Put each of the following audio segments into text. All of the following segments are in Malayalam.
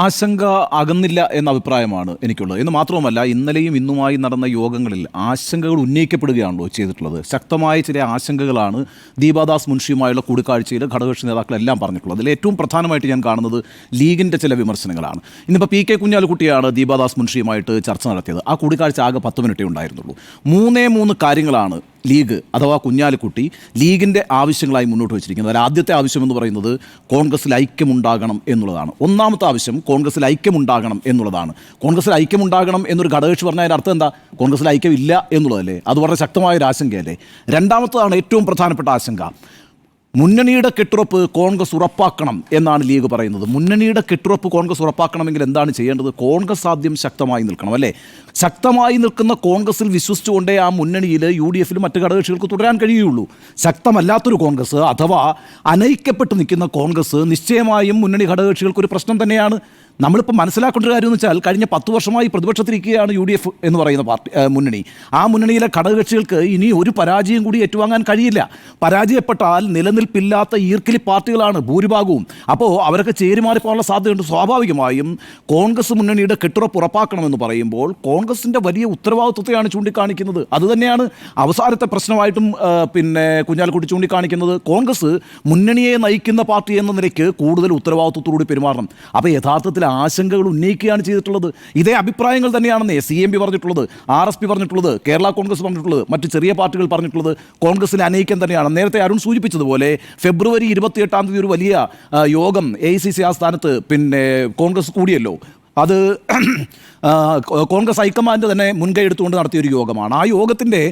ആശങ്ക അകന്നില്ല എന്ന അഭിപ്രായമാണ് എനിക്കുള്ളത്. എന്ന് മാത്രവുമല്ല, ഇന്നലെയും ഇന്നുമായി നടന്ന യോഗങ്ങളിൽ ആശങ്കകൾ ഉന്നയിക്കപ്പെടുകയാണല്ലോ ചെയ്തിട്ടുള്ളത്. ശക്തമായ ചില ആശങ്കകളാണ് ദീപാദാസ് മുൻഷിയുമായുള്ള കൂടിക്കാഴ്ചയിൽ ഘടകകക്ഷി നേതാക്കളെല്ലാം പറഞ്ഞിട്ടുള്ളത്. അതിൽ ഏറ്റവും പ്രധാനമായിട്ട് ഞാൻ കാണുന്നത് ലീഗിൻ്റെ ചില വിമർശനങ്ങളാണ്. ഇന്നിപ്പോൾ പി.കെ. കുഞ്ഞാലിക്കുട്ടിയാണ് ദീപാദാസ് മുൻഷിയുമായിട്ട് ചർച്ച നടത്തിയത്. ആ കൂടിക്കാഴ്ച ആകെ 10 മിനിറ്റേ ഉണ്ടായിരുന്നുള്ളൂ. 3 കാര്യങ്ങളാണ് ലീഗ് അഥവാ കുഞ്ഞാലിക്കുട്ടി ലീഗിൻ്റെ ആവശ്യങ്ങളായി മുന്നോട്ട് വെച്ചിരിക്കുന്നത്. അതിൽ ആദ്യത്തെ ആവശ്യമെന്ന് പറയുന്നത് കോൺഗ്രസിൽ ഐക്യമുണ്ടാകണം എന്നുള്ളതാണ്. ഒന്നാമത്തെ ആവശ്യം കോൺഗ്രസിൽ ഐക്യമുണ്ടാകണം എന്നുള്ളതാണ്. കോൺഗ്രസിൽ ഐക്യമുണ്ടാകണം എന്നൊരു ഘടകകക്ഷി പറഞ്ഞാൽ അതിൻ്റെ അർത്ഥം എന്താ? കോൺഗ്രസിൽ ഐക്യമില്ല എന്നുള്ളതല്ലേ? അത് വളരെ ശക്തമായൊരു ആശങ്കയല്ലേ? രണ്ടാമത്തതാണ് ഏറ്റവും പ്രധാനപ്പെട്ട ആശങ്ക. മുന്നണിയുടെ കെട്ടുറപ്പ് കോൺഗ്രസ് ഉറപ്പാക്കണം എന്നാണ് ലീഗ് പറയുന്നത്. മുന്നണിയുടെ കെട്ടുറപ്പ് കോൺഗ്രസ് ഉറപ്പാക്കണമെങ്കിൽ എന്താണ് ചെയ്യേണ്ടത്? കോൺഗ്രസ് ആദ്യം ശക്തമായി നിൽക്കണം, അല്ലേ? ശക്തമായി നിൽക്കുന്ന കോൺഗ്രസിൽ വിശ്വസിച്ചുകൊണ്ടേ ആ മുന്നണിയിൽ UDFലും മറ്റ് ഘടകകക്ഷികൾക്ക് തുടരാൻ കഴിയുള്ളൂ. ശക്തമല്ലാത്തൊരു കോൺഗ്രസ് അഥവാ അനൈക്യപ്പെട്ട് നിൽക്കുന്ന കോൺഗ്രസ് നിശ്ചയമായും മുന്നണി ഘടകകക്ഷികൾക്കൊരു പ്രശ്നം തന്നെയാണ്. നമ്മളിപ്പോൾ മനസ്സിലാക്കേണ്ട ഒരു കാര്യം എന്ന് വെച്ചാൽ, കഴിഞ്ഞ 10 വർഷമായി പ്രതിപക്ഷത്തിരിക്കുകയാണ് UDF എന്ന് പറയുന്ന മുന്നണി. ആ മുന്നണിയിലെ ഘടകകക്ഷികൾക്ക് ഇനി ഒരു പരാജയം കൂടി ഏറ്റുവാങ്ങാൻ കഴിയില്ല. പരാജയപ്പെട്ടാൽ നിലനിൽപ്പില്ലാത്ത ഈർക്കിലി പാർട്ടികളാണ് ഭൂരിഭാഗവും. അപ്പോൾ അവരൊക്കെ ചേരിമാറിപ്പോകാനുള്ള സാധ്യതയുണ്ട്. സ്വാഭാവികമായും കോൺഗ്രസ് മുന്നണിയുടെ കെട്ടുറപ്പ് ഉറപ്പാക്കണമെന്ന് പറയുമ്പോൾ കോൺഗ്രസിൻ്റെ വലിയ ഉത്തരവാദിത്വത്തെയാണ് ചൂണ്ടിക്കാണിക്കുന്നത്. അതുതന്നെയാണ് അവസാനത്തെ പ്രശ്നമായിട്ടും കുഞ്ഞാലിക്കുട്ടി ചൂണ്ടിക്കാണിക്കുന്നത്. കോൺഗ്രസ് മുന്നണിയെ നയിക്കുന്ന പാർട്ടി എന്ന നിലയ്ക്ക് കൂടുതൽ ഉത്തരവാദിത്വത്തോടുകൂടി പെരുമാറണം. അപ്പോൾ യഥാർത്ഥത്തിൽ ആശങ്കകൾ ഉന്നയിക്കുകയാണ് ചെയ്തിട്ടുള്ളത്. ഇതേ അഭിപ്രായങ്ങൾ തന്നെയാണെന്ന് CMP പറഞ്ഞിട്ടുള്ളത്, RSP പറഞ്ഞിട്ടുള്ളത്, കേരള കോൺഗ്രസ് പറഞ്ഞിട്ടുള്ളത്, മറ്റ് ചെറിയ പാർട്ടികൾ പറഞ്ഞിട്ടുള്ളത്. കോൺഗ്രസിലെ അനൈക്യം തന്നെയാണ്. നേരത്തെ അരുൺ സൂചിപ്പിച്ചതുപോലെ ഫെബ്രുവരി 28 ഒരു വലിയ യോഗം AICC ആസ്ഥാനത്ത് കോൺഗ്രസ് കൂടിയല്ലോ. അത് കോൺഗ്രസ് ഹൈക്കമാൻഡ് തന്നെ മുൻകൈ എടുത്തുകൊണ്ട് നടത്തിയൊരു യോഗമാണ്. ആ യോഗത്തിൻ്റെ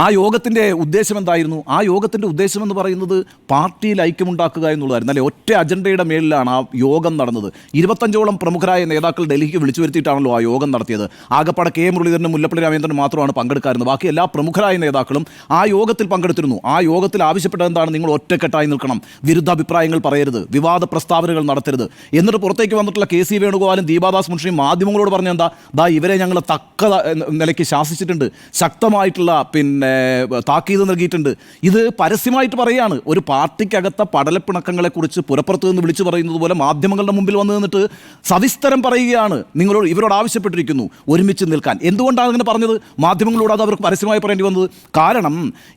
ആ യോഗത്തിൻ്റെ ഉദ്ദേശം എന്തായിരുന്നു? ആ യോഗത്തിൻ്റെ ഉദ്ദേശം എന്ന് പറയുന്നത് പാർട്ടിയിൽ ഐക്യമുണ്ടാക്കുക എന്നുള്ളതായിരുന്നു, അല്ലെ? ഒറ്റ അജണ്ടയുടെ മേലിലാണ് ആ യോഗം നടന്നത്. 25ഓളം പ്രമുഖരായ നേതാക്കൾ ഡൽഹിക്ക് വിളിച്ചു വരുത്തിയിട്ടാണല്ലോ ആ യോഗം നടത്തിയത്. ആകപ്പാടെ K. മുരളീധരനും മുല്ലപ്പള്ളി രാമചന്ദ്രനും മാത്രമാണ് പങ്കെടുക്കാറുള്ളത്. ബാക്കി എല്ലാ പ്രമുഖരായ നേതാക്കളും ആ യോഗത്തിൽ പങ്കെടുത്തിരുന്നു. ആ യോഗത്തിൽ ആവശ്യപ്പെട്ടത് എന്താണ്? നിങ്ങൾ ഒറ്റക്കെട്ടായി നിൽക്കണം, വിരുദ്ധാഭിപ്രായങ്ങൾ പറയരുത്, വിവാദ പ്രസ്താവനകൾ നടത്തരുത്. എന്നിട്ട് പുറത്തേക്ക് വന്നിട്ടുള്ള KC വേണുഗോപാലും ദീപാദാസ് മുൻഷിയും മാധ്യമങ്ങളോട് പറഞ്ഞ എന്താ? ഇവരെ ഞങ്ങൾ തക്ക നിലയ്ക്ക് ശാസിച്ചിട്ടുണ്ട്, ശക്തമായിട്ടുള്ള താക്കീത് നൽകിയിട്ടുണ്ട്. ഇത് പരസ്യമായിട്ട് പറയുകയാണ്. ഒരു പാർട്ടിക്കകത്ത പടലപ്പിണക്കങ്ങളെക്കുറിച്ച് പുറപ്പുറത്ത് നിന്ന് വിളിച്ചു പറയുന്നത് പോലെ മാധ്യമങ്ങളുടെ മുമ്പിൽ വന്നു നിന്നിട്ട് സവിസ്തരം പറയുകയാണ്. ഇവരോട് ആവശ്യപ്പെട്ടിരിക്കുന്നു ഒരുമിച്ച് നിൽക്കാൻ. എന്തുകൊണ്ടാണ് അങ്ങനെ പറഞ്ഞത്? മാധ്യമങ്ങളോട് അത് അവർക്ക് പരസ്യമായി പറയേണ്ടി വന്നത്. കാരണം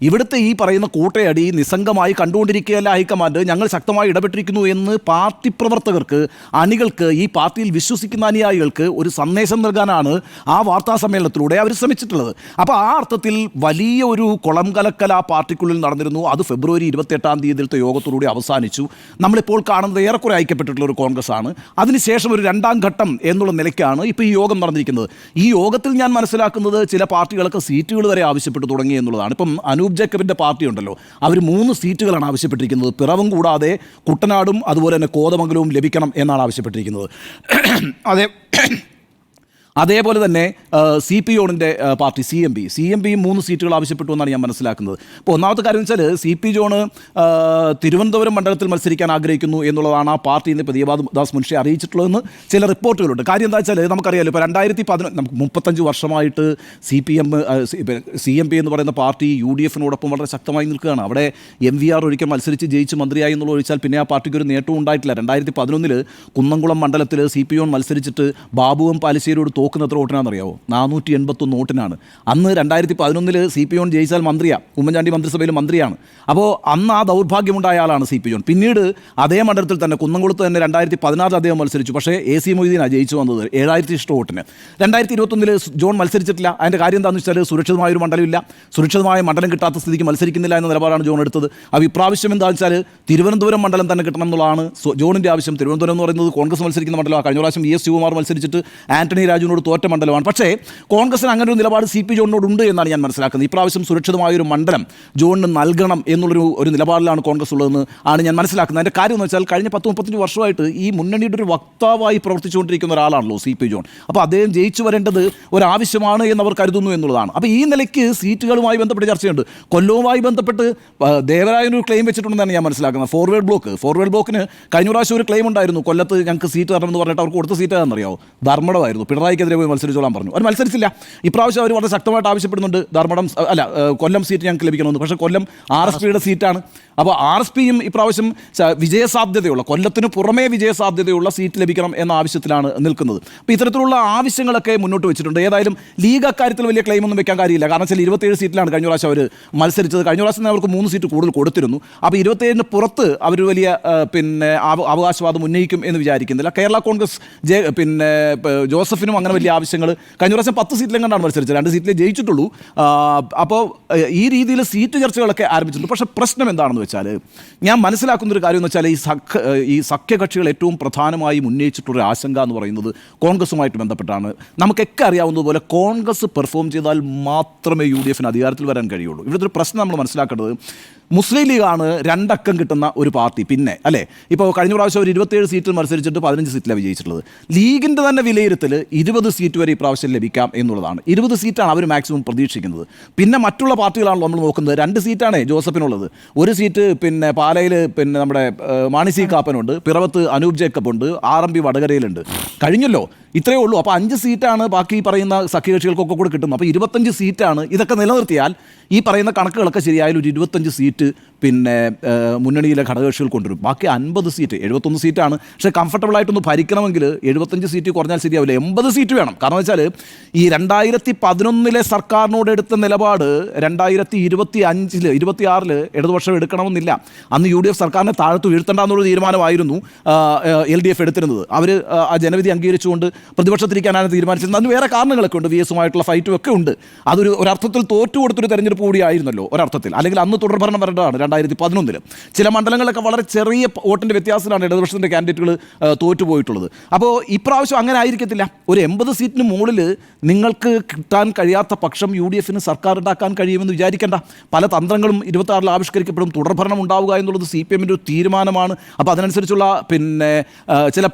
ഇവിടുത്തെ ഈ പറയുന്ന കൂട്ടയടി നിസ്സംഗമായി കണ്ടുകൊണ്ടിരിക്കുകയല്ല ഹൈക്കമാൻഡ്. ഞങ്ങൾ ശക്തമായി ഇടപെട്ടിരിക്കുന്നു എന്ന് പാർട്ടി പ്രവർത്തകർക്ക്, അണികൾക്ക്, ഈ പാർട്ടിയിൽ വിശ്വസിക്കുന്ന അനുയായികൾക്ക് ഒരു സന്ദേശം നൽകാനാണ് ആ വാർത്താ സമ്മേളനത്തിലൂടെ അവർ ശ്രമിച്ചിട്ടുള്ളത്. അപ്പോൾ ആ അർത്ഥത്തിൽ വലിയ ഒരു കുളം കലക്കൽ ആ പാർട്ടിക്കുള്ളിൽ നടന്നിരുന്നു. അത് ഫെബ്രുവരി 28 യോഗത്തോടുകൂടി അവസാനിച്ചു. നമ്മളിപ്പോൾ കാണുന്നത് ഏറെക്കുറെ ഐക്യപ്പെട്ടിട്ടുള്ള ഒരു കോൺഗ്രസ് ആണ്. അതിനുശേഷം ഒരു 2ാം ഘട്ടം എന്നുള്ള നിലയ്ക്കാണ് ഇപ്പോൾ ഈ യോഗം നടന്നിരിക്കുന്നത്. ഈ യോഗത്തിൽ ഞാൻ മനസ്സിലാക്കുന്നത് ചില പാർട്ടികളൊക്കെ സീറ്റുകൾ വരെ ആവശ്യപ്പെട്ടു തുടങ്ങി എന്നുള്ളതാണ്. ഇപ്പം അനൂപ് ജേക്കബിൻ്റെ പാർട്ടി ഉണ്ടല്ലോ, അവർ 3 സീറ്റുകളാണ് ആവശ്യപ്പെട്ടിരിക്കുന്നത്. പിറവം കൂടാതെ കുട്ടനാടും അതുപോലെ തന്നെ കോതമംഗലവും ലഭിക്കണം എന്നാണ് ആവശ്യപ്പെട്ടിരിക്കുന്നത്. അതേപോലെ തന്നെ CP പാർട്ടി CMP 3 സീറ്റുകൾ ആവശ്യപ്പെട്ടു എന്നാണ് ഞാൻ മനസ്സിലാക്കുന്നത്. ഇപ്പോൾ ഒന്നാമത്തെ കാര്യം വെച്ചാൽ CP ജോൺ തിരുവനന്തപുരം മണ്ഡലത്തിൽ മത്സരിക്കാൻ ആഗ്രഹിക്കുന്നു എന്നുള്ളതാണ് ആ പാർട്ടി ഇന്ന് ദീപാദാസ് മുൻഷി അറിയിച്ചിട്ടുള്ളതെന്ന് ചില റിപ്പോർട്ടുകളുണ്ട്. കാര്യം എന്താ വെച്ചാൽ നമുക്കറിയാമല്ലോ, ഇപ്പോൾ 35 വർഷമായിട്ട് CMP എന്ന് പറയുന്ന പാർട്ടി UDFനോടൊപ്പം വളരെ ശക്തമായി നിൽക്കുകയാണ്. അവിടെ MVR ഒരിക്കൽ മത്സരിച്ച് ജയിച്ച് മന്ത്രിയായി എന്നുള്ള ഒഴിച്ചാൽ പിന്നെ ആ പാർട്ടിക്ക് ഒരു നേട്ടവും ഉണ്ടായിട്ടില്ല. 2011 കുന്നംകുളം മണ്ഡലത്തിൽ CP ജോൺ മത്സരിച്ചിട്ട് ബാബുവും പാലശ്ശേരിയോട് തോക്കുന്ന എത്ര വോട്ടിനാണെന്നറിയാവോ? 481 വോട്ടിനാണ്. അന്ന് 2011 CP ജോൺ ജയിച്ചാൽ മന്ത്രിയാണ്, ഉമ്മൻചാണ്ടി മന്ത്രിസഭയിൽ മന്ത്രിയാണ്. അപ്പോൾ അന്ന് ആ ദൗർഭാഗ്യമുണ്ടായ ആളാണ് CP ജോൺ. പിന്നീട് അതേ മണ്ഡലത്തിൽ തന്നെ കുന്നംകുളത്ത് തന്നെ 2016 അദ്ദേഹം മത്സരിച്ചു. പക്ഷേ AC മൊയ്തീനാണ് ജയിച്ചു വന്നത് 7000 ഇഷ്ട വോട്ടിന്. 2021 ജോൺ മത്സരിച്ചിട്ടില്ല. അതിൻ്റെ കാര്യം എന്താണെന്ന് വെച്ചാൽ സുരക്ഷിതമായൊരു മണ്ഡലമില്ല, സുരക്ഷിതമായ മണ്ഡലം കിട്ടാത്ത സ്ഥിതിക്ക് മത്സരിക്കുന്നില്ല എന്ന നിലപാടാണ് ജോൺ എടുത്തത്. അപ്പോൾ ഇപ്രാവശ്യം എന്താണെന്ന് വെച്ചാൽ തിരുവനന്തപുരം മണ്ഡലം തന്നെ കിട്ടണം എന്നുള്ളതാണ് ജോണിൻ്റെ ആവശ്യം. തിരുവനന്തപുരം എന്ന് പറയുന്നത് കോൺഗ്രസ് മത്സരിക്കുന്ന മണ്ഡലമാണ്. കഴിഞ്ഞ പ്രാവശ്യം VS ശിവകുമാർ മത്സരിച്ചിട്ട് ആന്റണി രാജുവിനോട് തോറ്റ മണ്ഡലമാണ്. പക്ഷേ കോൺഗ്രസിന് അങ്ങനെ ഒരു നിലപാട് CP ജോണിനോടുണ്ട് എന്നാണ് ഞാൻ മനസ്സിലാക്കുന്നത്. ഇപ്രാവശ്യം സുരക്ഷിതമായൊരു മണ്ഡലം ജോണിന് നൽകണം എന്നുള്ളൊരു നിലപാടിലാണ് കോൺഗ്രസ് ഉള്ളതെന്ന് ആണ് ഞാൻ മനസ്സിലാക്കുന്നത്. അതിൻ്റെ കാര്യം എന്ന് വെച്ചാൽ കഴിഞ്ഞ 10-35 വർഷമായിട്ട് ഈ മുന്നണിയുടെ ഒരു വക്താവായി പ്രവർത്തിച്ചുകൊണ്ടിരിക്കുന്ന ഒരാളാണല്ലോ CP ജോൺ. അപ്പോൾ അദ്ദേഹം ജയിച്ചു വരേണ്ടത് ഒരാവശ്യമാണ് എന്നവർ കരുതുന്നു എന്നുള്ളതാണ്. അപ്പോൾ ഈ നിലയ്ക്ക് സീറ്റുകളുമായി ബന്ധപ്പെട്ട് ചർച്ചയുണ്ട്. കൊല്ലവുമായി ബന്ധപ്പെട്ട് ദേവരായനൊരു ക്ലെയിം വെച്ചിട്ടുണ്ടെന്നാണ് ഞാൻ മനസ്സിലാക്കുന്നത്. ഫോർവേഡ് ബ്ലോക്കിന് കഴിഞ്ഞ പ്രാവശ്യം ഒരു ക്ലെയിം ഉണ്ടായിരുന്നു, കൊല്ലത്ത് ഞങ്ങൾക്ക് സീറ്റ് തരണമെന്ന് പറഞ്ഞിട്ട് അവർക്ക് കൊടുത്ത സീറ്റ് ഏതാണെന്നറിയാമോ? ധർമ്മടമായിരുന്നു. പിണറായിക്ക് എനിക്കെതിരെ പോയി മത്സരിച്ചോളാൻ പറഞ്ഞു. അവർ മത്സരിച്ചില്ല. ഇപ്രാവശ്യം അവർ വളരെ ശക്തമായിട്ട് ആവശ്യപ്പെടുന്നുണ്ട് ധർമ്മടം കൊല്ലം സീറ്റ് ഞങ്ങൾക്ക് ലഭിക്കണമെന്ന്. പക്ഷേ കൊല്ലം RSPയുടെ സീറ്റാണ്. അപ്പോൾ RSPയും ഇപ്രാവശ്യം വിജയസാധ്യതയുള്ള, കൊല്ലത്തിന് പുറമേ വിജയസാധ്യതയുള്ള സീറ്റ് ലഭിക്കണം എന്ന ആവശ്യത്തിലാണ് നിൽക്കുന്നത്. അപ്പോൾ ഇത്തരത്തിലുള്ള ആവശ്യങ്ങളൊക്കെ മുന്നോട്ട് വെച്ചിട്ടുണ്ട്. ഏതായാലും ലീഗ് അക്കാര്യത്തിൽ വലിയ ക്ലെയിം ഒന്നും വെക്കാൻ കാര്യമില്ല. കാരണം വെച്ചാൽ 27 സീറ്റിലാണ് കഴിഞ്ഞ പ്രാവശ്യം അവർ മത്സരിച്ചത്. കഴിഞ്ഞ പ്രാവശ്യം അവർക്ക് 3 സീറ്റ് കൂടുതൽ കൊടുത്തിരുന്നു. അപ്പോൾ 27-ന് പുറത്ത് അവർ വലിയ അവകാശവാദം ഉന്നയിക്കും എന്ന് വിചാരിക്കുന്നില്ല. കേരള കോൺഗ്രസ് ജോസഫിനും അങ്ങനെ വലിയ ആവശ്യങ്ങൾ, കഴിഞ്ഞ പ്രാവശ്യം 10 സീറ്റിലെങ്ങാണ്ടാണ് മത്സരിച്ചത്, 2 സീറ്റിലേ ജയിച്ചിട്ടുള്ളൂ. അപ്പോൾ ഈ രീതിയിൽ സീറ്റ് ചർച്ചകളൊക്കെ ആരംഭിച്ചിട്ടുണ്ട്. പക്ഷേ പ്രശ്നം എന്താണെന്ന് വെച്ചാൽ, ഞാൻ മനസ്സിലാക്കുന്നൊരു കാര്യം എന്ന് വെച്ചാൽ, ഈ സഖ്യകക്ഷികൾ ഏറ്റവും പ്രധാനമായും ഉന്നയിച്ചിട്ടുള്ളൊരു ആശങ്ക എന്ന് പറയുന്നത് കോൺഗ്രസുമായിട്ട് ബന്ധപ്പെട്ടാണ്. നമുക്കൊക്കെ അറിയാവുന്നതുപോലെ കോൺഗ്രസ് പെർഫോം ചെയ്താൽ മാത്രമേ UDFന് അധികാരത്തിൽ വരാൻ കഴിയുള്ളൂ. ഇവിടുത്തെ ഒരു പ്രശ്നം നമ്മൾ മനസ്സിലാക്കേണ്ടത്, മുസ്ലിം ലീഗാണ് 2 അക്കം കിട്ടുന്ന ഒരു പാർട്ടി. പിന്നെ അല്ലേ, ഇപ്പോൾ കഴിഞ്ഞ പ്രാവശ്യം ഒരു 27 സീറ്റിൽ മത്സരിച്ചിട്ട് 15 സീറ്റിലാണ് വിജയിച്ചിട്ടുള്ളത്. ലീഗിൻ്റെ തന്നെ വിലയിരുത്തൽ 20 സീറ്റ് വരെ ഇപ്രാവശ്യം ലഭിക്കാം എന്നുള്ളതാണ്. 20 സീറ്റാണ് അവർ മാക്സിമം പ്രതീക്ഷിക്കുന്നത്. പിന്നെ മറ്റുള്ള പാർട്ടികളാണല്ലോ നമ്മൾ നോക്കുന്നത്. 2 സീറ്റാണ് ജോസഫിനുള്ളത്. ഒരു സീറ്റ് പാലയിൽ നമ്മുടെ മാണി സി കാപ്പനുണ്ട്, പിറവത്ത് അനൂപ് ജേക്കബ് ഉണ്ട്, RMP വടകരയിലുണ്ട്. കഴിഞ്ഞല്ലോ, ഇത്രയേ ഉള്ളൂ. അപ്പോൾ 5 സീറ്റാണ് ബാക്കി പറയുന്ന സഖ്യകക്ഷികൾക്കൊക്കെ കൂടെ കിട്ടും. അപ്പോൾ 25 സീറ്റാണ്. ഇതൊക്കെ നിലനിർത്തിയാൽ ഈ പറയുന്ന കണക്കുകളൊക്കെ ശരിയായാലും ഒരു 25 സീറ്റ് മുന്നണിയിലെ ഘടകകക്ഷികൾ കൊണ്ടുവരും. ബാക്കി 50 സീറ്റ്, 71 സീറ്റാണ്. പക്ഷേ കംഫർട്ടബിളായിട്ടൊന്ന് ഭരിക്കണമെങ്കിൽ 75 സീറ്റ് കുറഞ്ഞാൽ ശരിയാവില്ല, 80 സീറ്റ് വേണം. കാരണം വെച്ചാൽ ഈ 2011 സർക്കാരിനോട് എടുത്ത നിലപാട് 2025-ൽ 26-ൽ ഇടതുപക്ഷം എടുക്കണമെന്നില്ല. അന്ന് UDF സർക്കാരിനെ താഴത്ത് വീഴ്ത്തേണ്ടെന്നുള്ള തീരുമാനമായിരുന്നു LDF എടുത്തിരുന്നത്. അവർ ആ ജനവിധി അംഗീകരിച്ചുകൊണ്ട് പ്രതിപക്ഷത്തിരിക്കാനാണ് തീരുമാനിച്ചത്. അതിന് വേറെ കാരണങ്ങളൊക്കെ ഉണ്ട്, VS ഉമായിട്ടുള്ള ഫൈറ്റും ഒക്കെ ഉണ്ട്. അതൊരു ഒരർത്ഥത്തിൽ തോറ്റു കൊടുത്തൊരു തെരഞ്ഞെടുപ്പ് കൂടിയായിരുന്നല്ലോ ഒരർത്ഥത്തിൽ. അല്ലെങ്കിൽ അന്ന് തുടർഭരണം വരേണ്ടതാണ് 2011-ൽ. ചില മണ്ഡലങ്ങളിലൊക്കെ വളരെ ചെറിയ വോട്ടിൻ്റെ വ്യത്യാസത്തിലാണ് ഇടതുപക്ഷത്തിൻ്റെ കാൻഡിഡേറ്റുകൾ തോറ്റുപോയിട്ടുള്ളത്. അപ്പോൾ ഇപ്രാവശ്യം അങ്ങനെ ആയിരിക്കത്തില്ല. ഒരു 80 സീറ്റിന് മുകളിൽ നിങ്ങൾക്ക് കിട്ടാൻ കഴിയാത്ത പക്ഷം UDFന് സർക്കാർ ഉണ്ടാക്കാൻ കഴിയുമെന്ന് വിചാരിക്കേണ്ട. പല തന്ത്രങ്ങളും 26-ൽ ആവിഷ്കരിക്കപ്പെടും. തുടർഭരണം ഉണ്ടാവുക എന്നുള്ളത് CPM-ൻ്റെ ഒരു തീരുമാനമാണ്. അപ്പോൾ അതിനനുസരിച്ചുള്ള ചില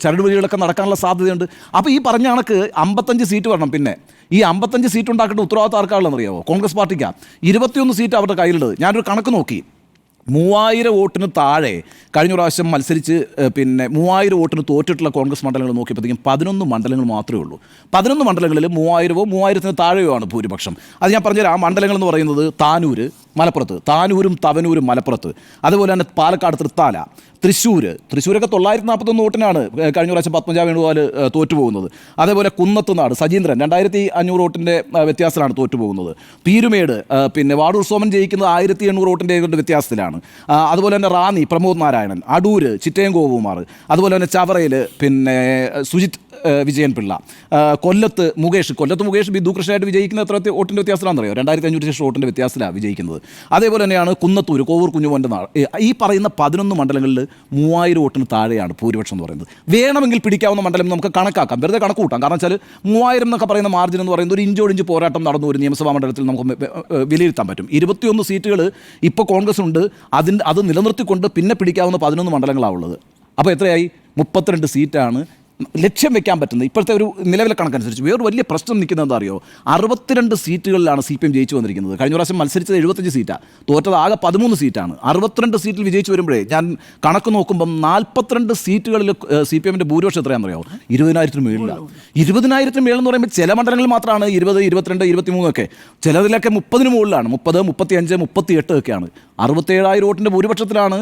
ചരടുവലികളൊക്കെ നടക്കാനുള്ള സാധ്യതയുണ്ട്. അപ്പോൾ ഈ പറഞ്ഞ കണക്ക് 55 സീറ്റ് വരണം. പിന്നെ ഈ 55 സീറ്റ് ഉണ്ടാക്കേണ്ട ഉത്തരവാദിത്തം ആർക്കാണെന്ന് അറിയാമോ? കോൺഗ്രസ് പാർട്ടിക്കാണ്. 21 സീറ്റ് അവരുടെ കയ്യിലുള്ളത്. ഞാനൊരു കണക്ക് നോക്കി, 3000 വോട്ടിന് താഴെ കഴിഞ്ഞ പ്രാവശ്യം മത്സരിച്ച് 3000 വോട്ടിന് തോറ്റിട്ടുള്ള കോൺഗ്രസ് മണ്ഡലങ്ങൾ നോക്കിയപ്പോഴത്തേക്കും 11 മണ്ഡലങ്ങൾ മാത്രമേ ഉള്ളൂ. 11 മണ്ഡലങ്ങളിൽ 3000-വോ 3000-ന് താഴെയോ ആണ് ഭൂരിപക്ഷം. അത് ഞാൻ പറഞ്ഞുതരാം. ആ മണ്ഡലങ്ങൾ എന്ന് പറയുന്നത് താനൂര് മലപ്പുറത്ത്, താനൂരും തവനൂരും മലപ്പുറത്ത്, അതുപോലെ തന്നെ പാലക്കാട് തൃത്താല, തൃശ്ശൂരൊക്കെ 941 വോട്ടിനാണ് കഴിഞ്ഞ പ്രാവശ്യം പത്മജ വേണുഗോപാൽ തോറ്റുപോകുന്നത്. അതേപോലെ കുന്നത്തുനാട് സജീന്ദ്രൻ 2500 വോട്ടിൻ്റെ വ്യത്യാസത്തിലാണ് തോറ്റുപോകുന്നത്. പീരുമേട് വാടൂർ സോമൻ ജയിക്കുന്നത് 1800 വോട്ടിൻ്റെ വ്യത്യാസത്തിലാണ്. അതുപോലെ തന്നെ റാന്നി പ്രമോദ് നാരായണൻ, അടൂര് ചിറ്റയം ഗോപകുമാർ, അതുപോലെ തന്നെ ചവറയിൽ സുജിത് വിജയൻ പിള്ള, കൊല്ലത്ത് മുകേഷ് ബിന്ദു കൃഷ്ണയായിട്ട് വിജയിക്കുന്ന എത്ര വോട്ടിൻ്റെ വ്യത്യാസത്തിലാണെന്ന് അറിയോ? 2500 വോട്ടിൻ്റെ വ്യത്യാസത്തിലാണ് വിജയിക്കുന്നത്. അതേപോലെ തന്നെയാണ് കുന്നത്തൂർ കോവൂർ കുഞ്ഞുമോൻ്റെ നാട്. ഈ പറയുന്ന 11 മണ്ഡലങ്ങളിൽ 3000 വോട്ടിന് താഴെയാണ് ഭൂരിപക്ഷം എന്ന് പറയുന്നത്. വേണമെങ്കിൽ പിടിക്കാവുന്ന മണ്ഡലം നമുക്ക് കണക്കാക്കാം, വെറുതെ കണക്ക് കൂട്ടാം. കാരണം വെച്ചാൽ 3000 എന്നൊക്കെ പറയുന്ന മാർജിൻ എന്ന് പറയുന്നത് ഒരു ഇഞ്ചോടിഞ്ച് പോരാട്ടം നടന്നു ഒരു നിയമസഭാ മണ്ഡലത്തിൽ നമുക്ക് വിലയിരുത്താൻ പറ്റും. 21 സീറ്റുകൾ ഇപ്പോൾ കോൺഗ്രസ് ഉണ്ട്. അത് നിലനിർത്തിക്കൊണ്ട് പിന്നെ പിടിക്കാവുന്ന 11 മണ്ഡലങ്ങളാണുള്ളത്. അപ്പോൾ എത്രയായി? 32 സീറ്റാണ് ലക്ഷ്യം വെക്കാൻ പറ്റുന്നത് ഇപ്പോഴത്തെ ഒരു നിലവിലെ കണക്കനുസരിച്ച്. വേറൊരു വലിയ പ്രശ്നം നിൽക്കുന്നത് എന്താ അറിയോ? 62 സീറ്റുകളിലാണ് CPM ജയിച്ചു വന്നിരിക്കുന്നത്. കഴിഞ്ഞ പ്രാവശ്യം മത്സരിച്ചത് 75 സീറ്റാണ്, തോറ്റത് ആകെ 13 സീറ്റാണ്. 62 സീറ്റിൽ വിജയിച്ചു വരുമ്പോഴേ ഞാൻ കണക്ക് നോക്കുമ്പം 42 സീറ്റുകളിൽ CPM-ൻ്റെ ഭൂരിപക്ഷം എത്രയാണെന്ന് അറിയാമോ? 20,000-ന് മേളിലാണ്. 20,000-ന് മേളെന്ന് പറയുമ്പോൾ ചില മണ്ഡലങ്ങളിൽ മാത്രമാണ് 20, 22, 23 ഒക്കെ. ചിലതിലൊക്കെ 30-ന് മുകളിലാണ്, 30, 35, 38 ഒക്കെയാണ്. 67,000 വോട്ടിൻ്റെ ഭൂരിപക്ഷത്തിലാണ്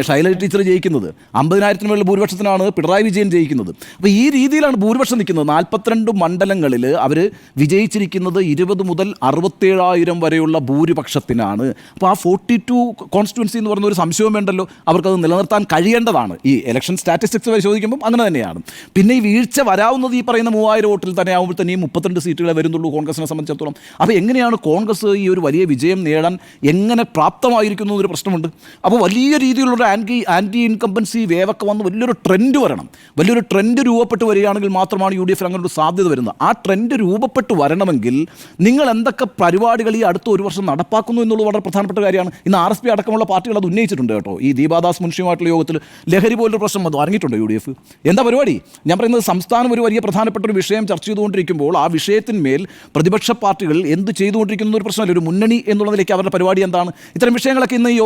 ശൈലജ ടീച്ചർ ജയിക്കുന്നത്. 50,000-ന് മേളിൽ ഭൂരിപക്ഷത്തിനാണ് പിണറായി വിജയൻ ജയിക്കുന്നത്. അപ്പോൾ ഈ രീതിയിലാണ് ഭൂരിപക്ഷം നിൽക്കുന്നത്. 42 മണ്ഡലങ്ങളിൽ അവർ വിജയിച്ചിരിക്കുന്നത് 20 മുതൽ 67,000 വരെയുള്ള ഭൂരിപക്ഷത്തിനാണ്. അപ്പോൾ ആ 42 കോൺസ്റ്റിറ്റ്യുവൻസി എന്ന് പറയുന്ന ഒരു സംശയവും വേണ്ടല്ലോ, അവർക്കത് നിലനിർത്താൻ കഴിയേണ്ടതാണ്. ഈ ഇലക്ഷൻ സ്റ്റാറ്റിസ്റ്റിക്സ് പരിശോധിക്കുമ്പം അങ്ങനെ തന്നെയാണ്. പിന്നെ ഈ വീഴ്ച വരാവുന്നത് ഈ പറയുന്ന 3000 വോട്ടിൽ തന്നെ ആകുമ്പോൾ തന്നെ ഈ 32 സീറ്റുകളെ വരുന്നുള്ളൂ കോൺഗ്രസിനെ സംബന്ധിച്ചിടത്തോളം. അപ്പോൾ എങ്ങനെയാണ് കോൺഗ്രസ് ഈ ഒരു വലിയ വിജയം നേടാൻ എങ്ങനെ പ്രാപ്തമായിരിക്കുന്നു എന്നൊരു പ്രശ്നമുണ്ട്. അപ്പോൾ വലിയ രീതിയിലുള്ള ആൻറ്റി ഇൻകംബൻസി വേവൊക്കെ വന്ന് വലിയൊരു ട്രെൻഡ് വരണം. വലിയൊരു ട്രെൻഡ് രൂപപ്പെട്ട് വരികയാണെങ്കിൽ മാത്രമാണ് UDF അങ്ങനെ ഒരു സാധ്യത വരുന്നത്. ആ ട്രെൻഡ് രൂപപ്പെട്ട് വരണമെങ്കിൽ നിങ്ങൾ എന്തൊക്കെ പരിപാടികൾ ഈ അടുത്ത ഒരു വർഷം നടപ്പാക്കുന്നു എന്നുള്ളത് വളരെ പ്രധാനപ്പെട്ട കാര്യമാണ്. ഇന്ന് RSP അടക്കമുള്ള പാർട്ടികൾ അത് ഉന്നയിച്ചിട്ടുണ്ട് കേട്ടോ. ഈ ദീപാദാസ് മുൻഷിയുമായിട്ടുള്ള യോഗത്തിൽ ലഹരി പോലൊരു പ്രശ്നം വന്നു ഇറങ്ങിയിട്ടുണ്ട് UDF. എന്താ പരിപാടി? ഞാൻ പറയുന്നത് സംസ്ഥാനം ഒരു വലിയ പ്രധാനപ്പെട്ട ഒരു വിഷയം ചർച്ച ചെയ്തുകൊണ്ടിരിക്കുമ്പോൾ ആ വിഷയത്തിന്മേൽ പ്രതിപക്ഷ പാർട്ടികൾ എന്ത് ചെയ്തുകൊണ്ടിരിക്കുന്ന ഒരു പ്രശ്നമല്ല. ഒരു മുന്നണി എന്നുള്ളതിലേക്ക് അവരുടെ പരിപാടി എന്താണ്? ഇത്തരം വിഷയങ്ങളൊക്കെ ഇന്ന് ഈ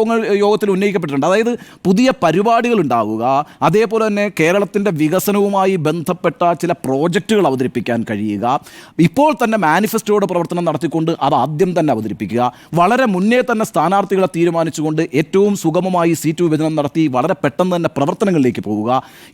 യോഗത്തിൽ ഉന്നയിക്കപ്പെട്ടിട്ടുണ്ട്. അതായത് പുതിയ പരിപാടികൾ ഉണ്ടാവുക, അതേപോലെ തന്നെ കേരളത്തിൻ്റെ വികസനവുമായി ബന്ധപ്പെട്ട ചില പ്രോജക്റ്റുകൾ അവതരിപ്പിക്കാൻ കഴിയുക, ഇപ്പോൾ തന്നെ മാനിഫെസ്റ്റോയുടെ പ്രവർത്തനം നടത്തിക്കൊണ്ട് അത് ആദ്യം തന്നെ അവതരിപ്പിക്കുക, വളരെ മുന്നേ തന്നെ സ്ഥാനാർത്ഥികളെ തീരുമാനിച്ചുകൊണ്ട് ഏറ്റവും സുഗമമായി സീറ്റ് വിഭജനം നടത്തി വളരെ പെട്ടെന്ന് തന്നെ പ്രവർത്തനങ്ങളിലേക്ക് പോവുക.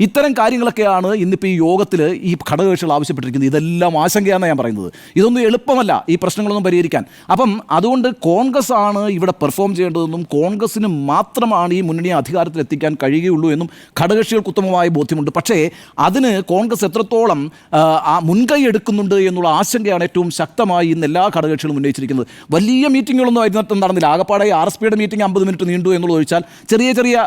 ഇത്തരം കാര്യങ്ങളൊക്കെയാണ് ഇന്നിപ്പോൾ ഈ യോഗത്തിൽ ഈ ഘടകകക്ഷികൾ ആവശ്യപ്പെട്ടിരിക്കുന്നത്. ഇതെല്ലാം ആശങ്കയാണെന്ന് ഞാൻ പറയുന്നത്. ഇതൊന്നും എളുപ്പമല്ല ഈ പ്രശ്നങ്ങളൊന്നും പരിഹരിക്കാൻ. അപ്പം അതുകൊണ്ട് കോൺഗ്രസ് ആണ് ഇവിടെ പെർഫോം ചെയ്യേണ്ടതെന്നും കോൺഗ്രസിന് മാത്രമാണ് ഈ മുന്നണിയെ അധികാരത്തിലെത്തിക്കാൻ കഴിയുകയുള്ളൂ എന്നും ഘടകകക്ഷികൾക്ക് ഉത്തമമായ ബോധ്യമുണ്ട്. പക്ഷേ അതിന് കോൺഗ്രസ് എത്രത്തോളം മുൻകൈ എടുക്കുന്നുണ്ട് എന്നുള്ള ആശങ്കയാണ് ഏറ്റവും ശക്തമായി ഇന്ന് എല്ലാ ഘടകകക്ഷികളും ഉന്നയിച്ചിരിക്കുന്നത്. വലിയ മീറ്റിങ്ങുകളൊന്നും ആയിരുന്നിട്ടും നടന്നില്ല. ആകപ്പാടെ RSPയുടെ മീറ്റിംഗ് 50 മിനിറ്റ് നീണ്ടു എന്നുള്ളത് ഒഴിച്ചാൽ ചെറിയ ചെറിയ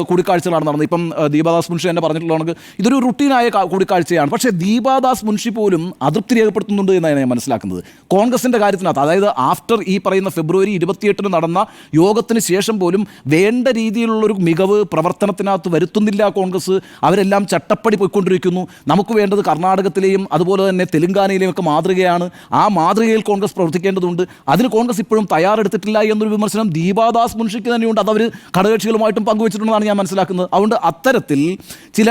കൂടിക്കാഴ്ചകളാണ് നടന്നത്. ഇപ്പം ദീപാദാസ് മുൻഷി തന്നെ പറഞ്ഞിട്ടുള്ളതാണ് ഇതൊരു റുട്ടീനായ കൂടിക്കാഴ്ചയാണ്. പക്ഷേ ദീപാദാസ് മുൻഷി പോലും അതൃപ്തി രേഖപ്പെടുത്തുന്നുണ്ട് എന്നാണ് ഞാൻ മനസ്സിലാക്കുന്നത് കോൺഗ്രസിൻ്റെ കാര്യത്തിനകത്ത്. അതായത് ആഫ്റ്റർ ഈ പറയുന്ന ഫെബ്രുവരി 28 നടന്ന യോഗത്തിന് ശേഷം പോലും വേണ്ട രീതിയിലുള്ളൊരു മികവ് പ്രവർത്തനത്തിനകത്ത് വരുത്തുന്നില്ല കോൺഗ്രസ്. അവരെല്ലാം ചട്ടപ്പടി പോയിക്കൊണ്ടിരിക്കുന്നു. നമുക്ക് വേണ്ടത് കർണാടകത്തിലെയും അതുപോലെ തന്നെ തെലുങ്കാനയിലെയും ഒക്കെ മാതൃകയാണ്. ആ മാതൃകയിൽ കോൺഗ്രസ് പ്രവർത്തിക്കേണ്ടതുണ്ട്. അതിന് കോൺഗ്രസ് ഇപ്പോഴും തയ്യാറെടുത്തിട്ടില്ല എന്നൊരു വിമർശനം ദീപാദാസ് മുൻഷിക്ക് തന്നെയുണ്ട്. അത് അവർ ഘടകകക്ഷികളുമായിട്ടും പങ്കുവച്ചിട്ടുണ്ടെന്നാണ് ഞാൻ മനസ്സിലാക്കുന്നത്. അതുകൊണ്ട് അത്തരത്തിൽ ചില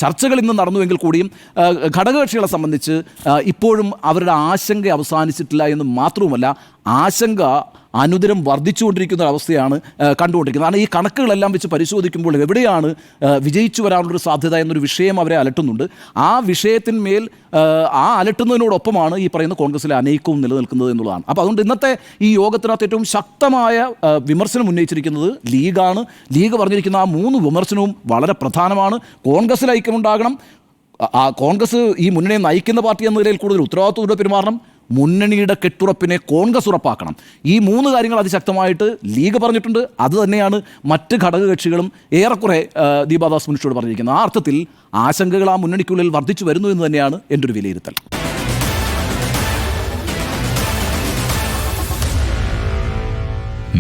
ചർച്ചകൾ ഇന്ന് നടന്നുവെങ്കിൽ കൂടിയും ഘടകകക്ഷികളെ സംബന്ധിച്ച് ഇപ്പോഴും അവരുടെ ആശങ്ക അവസാനിച്ചിട്ടില്ല എന്ന് മാത്രവുമല്ല, ആശങ്ക അനുദിനം വർദ്ധിച്ചുകൊണ്ടിരിക്കുന്ന ഒരവസ്ഥയാണ് കണ്ടുകൊണ്ടിരിക്കുന്നത്. കാരണം ഈ കണക്കുകളെല്ലാം വെച്ച് പരിശോധിക്കുമ്പോൾ എവിടെയാണ് വിജയിച്ചു വരാനുള്ളൊരു സാധ്യത എന്നൊരു വിഷയം അവരെ അലട്ടുന്നുണ്ട്. ആ വിഷയത്തിന്മേൽ ആ അലട്ടുന്നതിനോടൊപ്പമാണ് ഈ പറയുന്ന കോൺഗ്രസിലെ അനൈക്യവും നിലനിൽക്കുന്നത് എന്നുള്ളതാണ്. അപ്പോൾ അതുകൊണ്ട് ഇന്നത്തെ ഈ യോഗത്തിനകത്ത് ഏറ്റവും ശക്തമായ വിമർശനം ഉന്നയിച്ചിരിക്കുന്നത് ലീഗാണ്. ലീഗ് പറഞ്ഞിരിക്കുന്ന ആ 3 വിമർശനവും വളരെ പ്രധാനമാണ്. കോൺഗ്രസിൽ ഐക്യമുണ്ടാകണം, കോൺഗ്രസ് ഈ മുന്നണിയെ നയിക്കുന്ന പാർട്ടി എന്ന നിലയിൽ കൂടുതൽ ഉത്തരവാദിത്വത്തോടെ പെരുമാറണം, മുന്നണിയുടെ കെട്ടുറപ്പിനെ കോൺഗ്രസ് ഉറപ്പാക്കണം. ഈ 3 കാര്യങ്ങൾ അതിശക്തമായിട്ട് ലീഗ് പറഞ്ഞിട്ടുണ്ട്. അത് തന്നെയാണ് മറ്റ് ഘടകകക്ഷികളും ഏറെക്കുറെ ദീപാദാസ് മുൻഷിയോട് പറഞ്ഞിരിക്കുന്നത്. ആ അർത്ഥത്തിൽ ആശങ്കകൾ ആ മുന്നണിക്കുള്ളിൽ വർദ്ധിച്ചു വരുന്നു എന്ന് തന്നെയാണ് എൻ്റെ ഒരു വിലയിരുത്തൽ.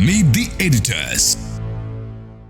Meet the editors.